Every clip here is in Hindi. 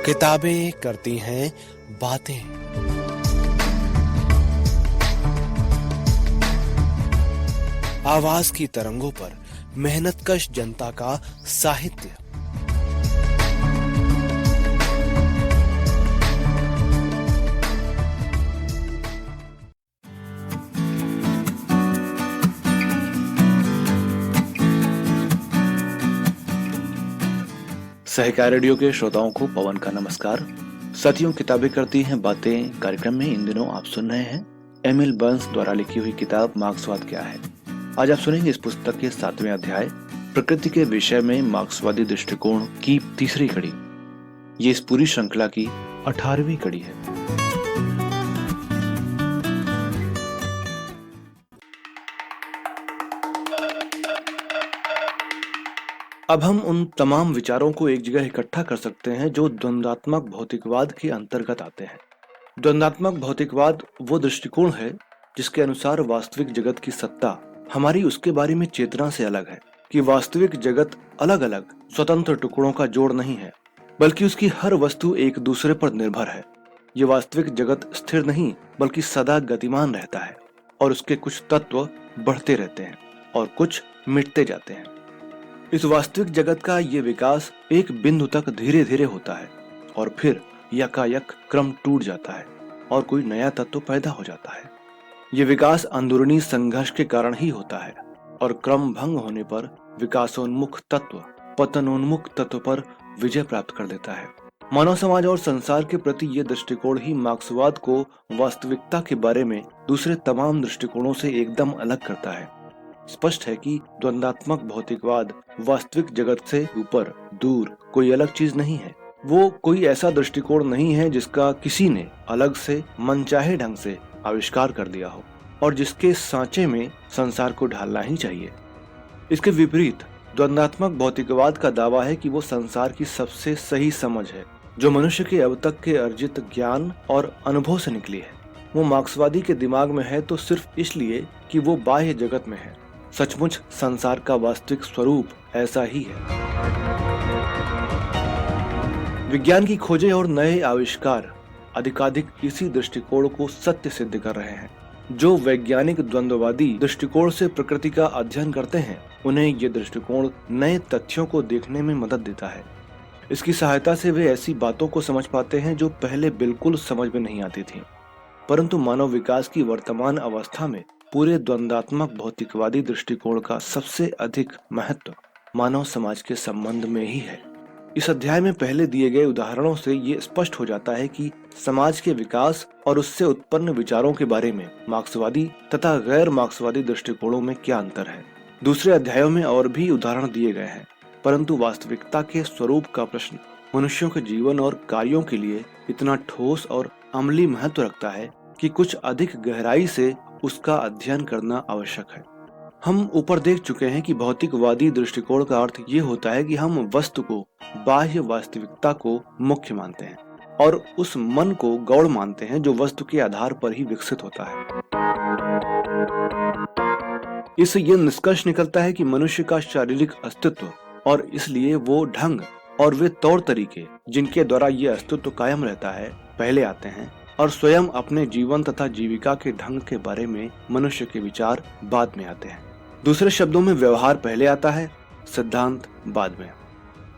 किताबें करती हैं बातें। आवाज की तरंगों पर मेहनतकश जनता का साहित्य। सहकार रेडियो के श्रोताओं को पवन का नमस्कार। साथियों, किताबें करती हैं बातें कार्यक्रम में इन दिनों आप सुन रहे हैं एमिल बर्न्स द्वारा लिखी हुई किताब मार्क्सवाद क्या है। आज आप सुनेंगे इस पुस्तक के 7वें अध्याय प्रकृति के विषय में मार्क्सवादी दृष्टिकोण की तीसरी कड़ी। ये इस पूरी श्रृंखला की 18वीं कड़ी है। अब हम उन तमाम विचारों को एक जगह इकट्ठा कर सकते हैं जो द्वंद्वात्मक भौतिकवाद के अंतर्गत आते हैं। द्वंद्वात्मक भौतिकवाद वो दृष्टिकोण है जिसके अनुसार वास्तविक जगत की सत्ता हमारी उसके बारे में चेतना से अलग है, कि वास्तविक जगत अलग अलग स्वतंत्र टुकड़ों का जोड़ नहीं है, बल्कि उसकी हर वस्तु एक दूसरे पर निर्भर है। ये वास्तविक जगत स्थिर नहीं बल्कि सदा गतिमान रहता है और उसके कुछ तत्व बढ़ते रहते हैं और कुछ मिटते जाते हैं। इस वास्तविक जगत का ये विकास एक बिंदु तक धीरे धीरे होता है और फिर यकायक क्रम टूट जाता है और कोई नया तत्व पैदा हो जाता है। ये विकास अंदरूनी संघर्ष के कारण ही होता है और क्रम भंग होने पर विकासोन्मुख तत्व पतनोन्मुख तत्व पर विजय प्राप्त कर देता है। मानव समाज और संसार के प्रति ये दृष्टिकोण ही मार्क्सवाद को वास्तविकता के बारे में दूसरे तमाम दृष्टिकोणों से एकदम अलग करता है। स्पष्ट है कि द्वंद्वात्मक भौतिकवाद वास्तविक जगत से ऊपर दूर कोई अलग चीज नहीं है। वो कोई ऐसा दृष्टिकोण नहीं है जिसका किसी ने अलग से मनचाहे ढंग से आविष्कार कर दिया हो और जिसके सांचे में संसार को ढालना ही चाहिए। इसके विपरीत द्वंद्वात्मक भौतिकवाद का दावा है कि वो संसार की सबसे सही समझ है जो मनुष्य के अब तक के अर्जित ज्ञान और अनुभव से निकली है। वो मार्क्सवादी के दिमाग में है तो सिर्फ इसलिए कि वो बाह्य जगत में है। सचमुच संसार का वास्तविक स्वरूप ऐसा ही है। विज्ञान की खोजें और नए आविष्कार अधिकाधिक इसी दृष्टिकोण को सत्य सिद्ध कर रहे हैं। जो वैज्ञानिक द्वंद्ववादी दृष्टिकोण से प्रकृति का अध्ययन करते हैं, उन्हें ये दृष्टिकोण नए तथ्यों को देखने में मदद देता है। इसकी सहायता से वे ऐसी बातों को समझ पाते हैं जो पहले बिल्कुल समझ में नहीं आती थी। परंतु मानव विकास की वर्तमान अवस्था में पूरे द्वंद्वात्मक भौतिकवादी दृष्टिकोण का सबसे अधिक महत्व मानव समाज के संबंध में ही है। इस अध्याय में पहले दिए गए उदाहरणों से ये स्पष्ट हो जाता है कि समाज के विकास और उससे उत्पन्न विचारों के बारे में मार्क्सवादी तथा गैर मार्क्सवादी दृष्टिकोणों में क्या अंतर है। दूसरे अध्यायों में और भी उदाहरण दिए गए हैं, परंतु वास्तविकता के स्वरूप का प्रश्न मनुष्यों के जीवन और कार्यों के लिए इतना ठोस और अमली महत्व रखता है कि कुछ अधिक गहराई से उसका अध्ययन करना आवश्यक है। हम ऊपर देख चुके हैं कि भौतिकवादी दृष्टिकोण का अर्थ ये होता है कि हम वस्तु को बाह्य वास्तविकता को मुख्य मानते हैं और उस मन को गौड़ मानते हैं जो वस्तु के आधार पर ही विकसित होता है। इससे यह निष्कर्ष निकलता है कि मनुष्य का शारीरिक अस्तित्व और इसलिए वो ढंग और वे तौर तरीके जिनके द्वारा ये अस्तित्व कायम रहता है पहले आते हैं और स्वयं अपने जीवन तथा जीविका के ढंग के बारे में मनुष्य के विचार बाद में आते हैं। दूसरे शब्दों में व्यवहार पहले आता है, सिद्धांत बाद में।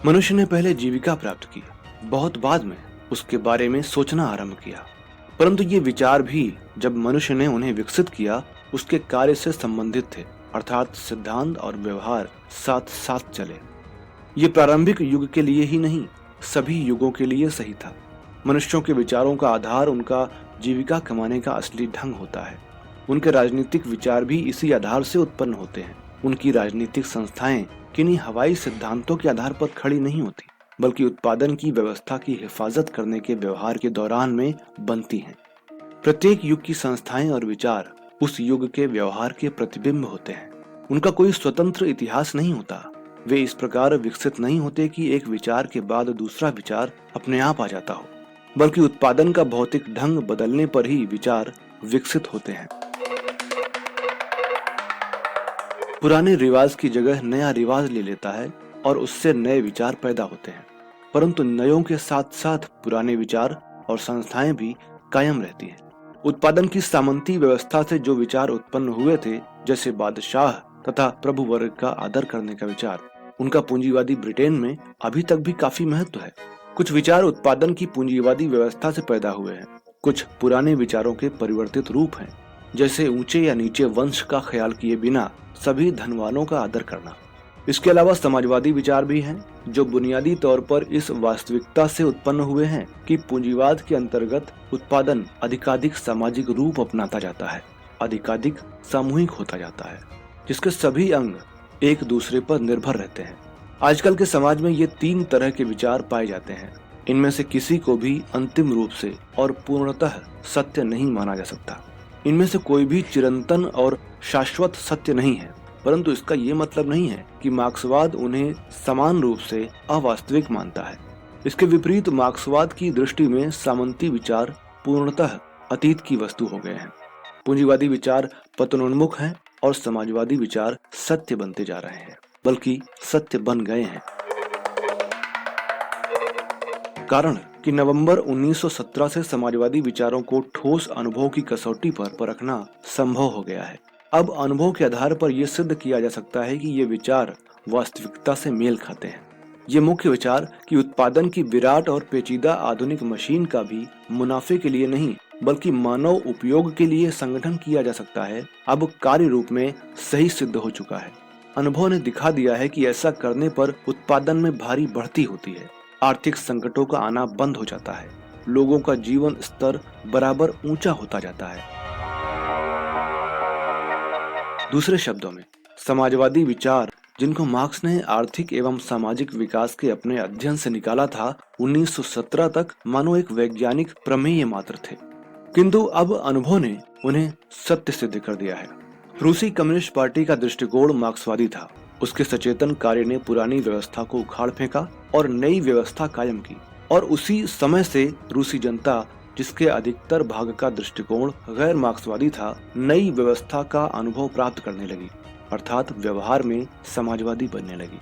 मनुष्य ने पहले जीविका प्राप्त की, बहुत बाद में उसके बारे में सोचना आरंभ किया। परंतु ये विचार भी जब मनुष्य ने उन्हें विकसित किया उसके कार्य से संबंधित थे, अर्थात सिद्धांत और व्यवहार साथ साथ चले। ये प्रारंभिक युग के लिए ही नहीं, सभी युगों के लिए सही था। मनुष्यों के विचारों का आधार उनका जीविका कमाने का असली ढंग होता है। उनके राजनीतिक विचार भी इसी आधार से उत्पन्न होते हैं। उनकी राजनीतिक संस्थाएं किन्हीं हवाई सिद्धांतों के आधार पर खड़ी नहीं होती, बल्कि उत्पादन की व्यवस्था की हिफाजत करने के व्यवहार के दौरान में बनती हैं। प्रत्येक युग की संस्थाएं और विचार उस युग के व्यवहार के प्रतिबिंब होते हैं। उनका कोई स्वतंत्र इतिहास नहीं होता। वे इस प्रकार विकसित नहीं होते कि एक विचार के बाद दूसरा विचार अपने आप आ जाता हो, बल्कि उत्पादन का भौतिक ढंग बदलने पर ही विचार विकसित होते हैं। पुराने रिवाज की जगह नया रिवाज ले लेता है और उससे नए विचार पैदा होते हैं। परंतु नयों के साथ साथ पुराने विचार और संस्थाएं भी कायम रहती हैं। उत्पादन की सामंती व्यवस्था से जो विचार उत्पन्न हुए थे, जैसे बादशाह तथा प्रभु वर्ग का आदर करने का विचार, उनका पूंजीवादी ब्रिटेन में अभी तक भी काफी महत्व है। कुछ विचार उत्पादन की पूंजीवादी व्यवस्था से पैदा हुए हैं, कुछ पुराने विचारों के परिवर्तित रूप हैं, जैसे ऊंचे या नीचे वंश का ख्याल किए बिना सभी धनवानों का आदर करना। इसके अलावा समाजवादी विचार भी हैं, जो बुनियादी तौर पर इस वास्तविकता से उत्पन्न हुए हैं कि पूंजीवाद के अंतर्गत उत्पादन अधिकाधिक सामाजिक रूप अपनाता जाता है, अधिकाधिक सामूहिक होता जाता है, जिसके सभी अंग एक दूसरे पर निर्भर रहते हैं। आजकल के समाज में ये 3 तरह के विचार पाए जाते हैं। इनमें से किसी को भी अंतिम रूप से और पूर्णतः सत्य नहीं माना जा सकता। इनमें से कोई भी चिरंतन और शाश्वत सत्य नहीं है, परंतु इसका ये मतलब नहीं है कि मार्क्सवाद उन्हें समान रूप से अवास्तविक मानता है। इसके विपरीत मार्क्सवाद की दृष्टि में सामंती विचार पूर्णतः अतीत की वस्तु हो गए हैं। पूंजीवादी विचार पतनोन्मुख हैं और समाजवादी विचार सत्य बनते जा रहे हैं, बल्कि सत्य बन गए हैं। कारण कि नवंबर 1917 से समाजवादी विचारों को ठोस अनुभव की कसौटी पर परखना संभव हो गया है। अब अनुभव के आधार पर यह सिद्ध किया जा सकता है कि ये विचार वास्तविकता से मेल खाते हैं। ये मुख्य विचार कि उत्पादन की विराट और पेचीदा आधुनिक मशीन का भी मुनाफे के लिए नहीं बल्कि मानव उपयोग के लिए संगठन किया जा सकता है, अब कार्य रूप में सही सिद्ध हो चुका है। अनुभव ने दिखा दिया है कि ऐसा करने पर उत्पादन में भारी बढ़ती होती है, आर्थिक संकटों का आना बंद हो जाता है, लोगों का जीवन स्तर बराबर ऊंचा होता जाता है। दूसरे शब्दों में, समाजवादी विचार जिनको मार्क्स ने आर्थिक एवं सामाजिक विकास के अपने अध्ययन से निकाला था, 1917 तक मानो एक वैज्ञानिक प्रमेय मात्र थे, किंतु अब अनुभव ने उन्हें सत्य सिद्ध कर दिया है। रूसी कम्युनिस्ट पार्टी का दृष्टिकोण मार्क्सवादी था। उसके सचेतन कार्य ने पुरानी व्यवस्था को उखाड़ फेंका और नई व्यवस्था कायम की, और उसी समय से रूसी जनता, जिसके अधिकतर भाग का दृष्टिकोण गैर मार्क्सवादी था, नई व्यवस्था का अनुभव प्राप्त करने लगी, अर्थात व्यवहार में समाजवादी बनने लगी।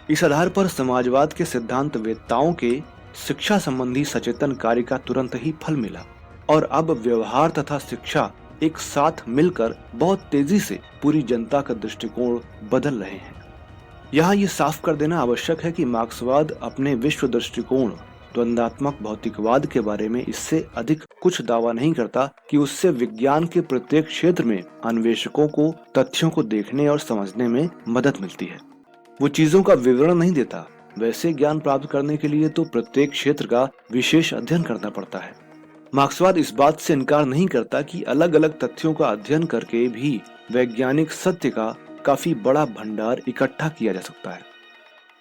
इस आधार पर समाजवाद के सिद्धांत वेत्ताओं के शिक्षा संबंधी सचेतन कार्य का तुरंत ही फल मिला, और अब व्यवहार तथा शिक्षा एक साथ मिलकर बहुत तेजी से पूरी जनता का दृष्टिकोण बदल रहे हैं। यहाँ ये साफ कर देना आवश्यक है कि मार्क्सवाद अपने विश्व दृष्टिकोण द्वंद्वात्मक भौतिकवाद के बारे में इससे अधिक कुछ दावा नहीं करता कि उससे विज्ञान के प्रत्येक क्षेत्र में अन्वेषकों को तथ्यों को देखने और समझने में मदद मिलती है। वो चीजों का विवरण नहीं देता। वैसे ज्ञान प्राप्त करने के लिए तो प्रत्येक क्षेत्र का विशेष अध्ययन करना पड़ता है। मार्क्सवाद इस बात से इनकार नहीं करता कि अलग अलग तथ्यों का अध्ययन करके भी वैज्ञानिक सत्य का काफी बड़ा भंडार इकट्ठा किया जा सकता है,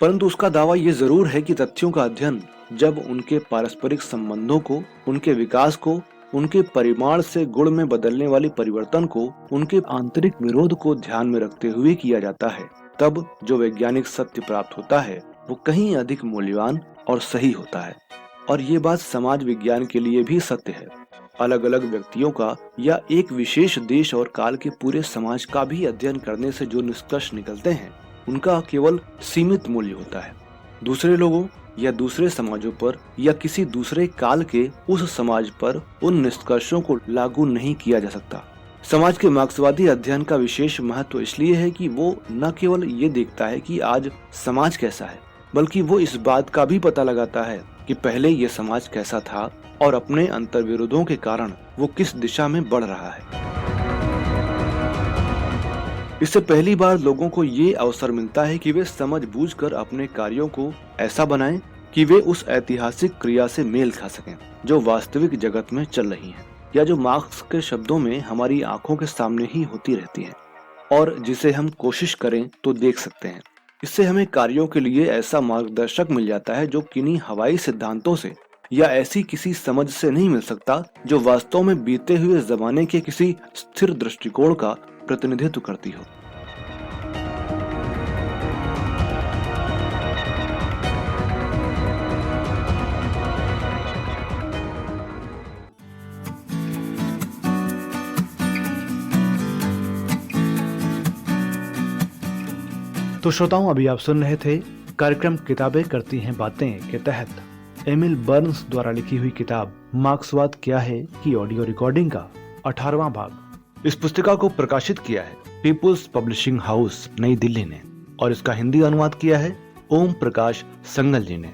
परंतु उसका दावा ये जरूर है कि तथ्यों का अध्ययन जब उनके पारस्परिक संबंधों को, उनके विकास को, उनके परिमाण से गुण में बदलने वाले परिवर्तन को, उनके आंतरिक विरोध को ध्यान में रखते हुए किया जाता है, तब जो वैज्ञानिक सत्य प्राप्त होता है वो कहीं अधिक मूल्यवान और सही होता है। और ये बात समाज विज्ञान के लिए भी सत्य है। अलग अलग व्यक्तियों का या एक विशेष देश और काल के पूरे समाज का भी अध्ययन करने से जो निष्कर्ष निकलते हैं, उनका केवल सीमित मूल्य होता है। दूसरे लोगों या दूसरे समाजों पर या किसी दूसरे काल के उस समाज पर उन निष्कर्षों को लागू नहीं किया जा सकता। समाज के मार्क्सवादी अध्ययन का विशेष महत्व इसलिए है कि वो न केवल ये देखता है कि आज समाज कैसा है, बल्कि वो इस बात का भी पता लगाता है कि पहले ये समाज कैसा था और अपने अंतर्विरोधों के कारण वो किस दिशा में बढ़ रहा है। इससे पहली बार लोगों को ये अवसर मिलता है कि वे समझबूझकर अपने कार्यों को ऐसा बनाएं कि वे उस ऐतिहासिक क्रिया से मेल खा सकें जो वास्तविक जगत में चल रही है, या जो मार्क्स के शब्दों में हमारी आंखों के सामने ही होती रहती है और जिसे हम कोशिश करें तो देख सकते हैं। इससे हमें कार्यों के लिए ऐसा मार्गदर्शक मिल जाता है जो किन्हीं हवाई सिद्धांतों से या ऐसी किसी समझ से नहीं मिल सकता जो वास्तव में बीते हुए जमाने के किसी स्थिर दृष्टिकोण का प्रतिनिधित्व करती हो। तो श्रोताओं, अभी आप सुन रहे थे कार्यक्रम किताबें करती हैं बातें के तहत एमिल बर्न्स द्वारा लिखी हुई किताब मार्क्सवाद क्या है की ऑडियो रिकॉर्डिंग का 18वां भाग। इस पुस्तिका को प्रकाशित किया है पीपुल्स पब्लिशिंग हाउस नई दिल्ली ने और इसका हिंदी अनुवाद किया है ओम प्रकाश संगल जी ने।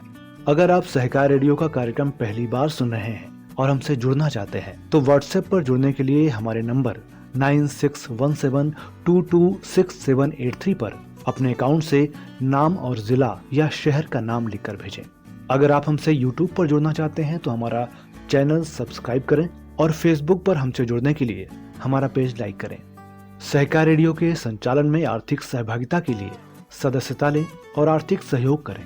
अगर आप सहकार रेडियो का कार्यक्रम पहली बार सुन रहे हैं और हमसे जुड़ना चाहते हैं तो व्हाट्सएप पर जुड़ने के लिए हमारे नंबर 9617226783 पर अपने अकाउंट से नाम और जिला या शहर का नाम लिखकर भेजें। अगर आप हमसे यूट्यूब पर जुड़ना चाहते हैं तो हमारा चैनल सब्सक्राइब करें और फेसबुक पर हमसे जुड़ने के लिए हमारा पेज लाइक करें। सहकार रेडियो के संचालन में आर्थिक सहभागिता के लिए सदस्यता लें और आर्थिक सहयोग करें।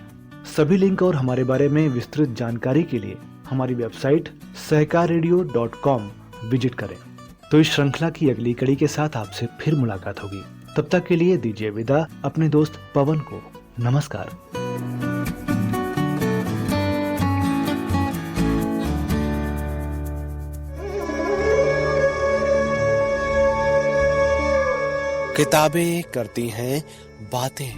सभी लिंक और हमारे बारे में विस्तृत जानकारी के लिए हमारी वेबसाइट सहकाररेडियो.com विजिट करें। तो इस श्रृंखला की अगली कड़ी के साथ आपसे फिर मुलाकात होगी। तब तक के लिए दीजिए विदा अपने दोस्त पवन को। नमस्कार। किताबें करती हैं बातें।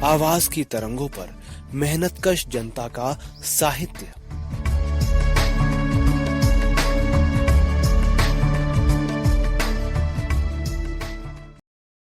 आवाज की तरंगों पर मेहनतकश जनता का साहित्य।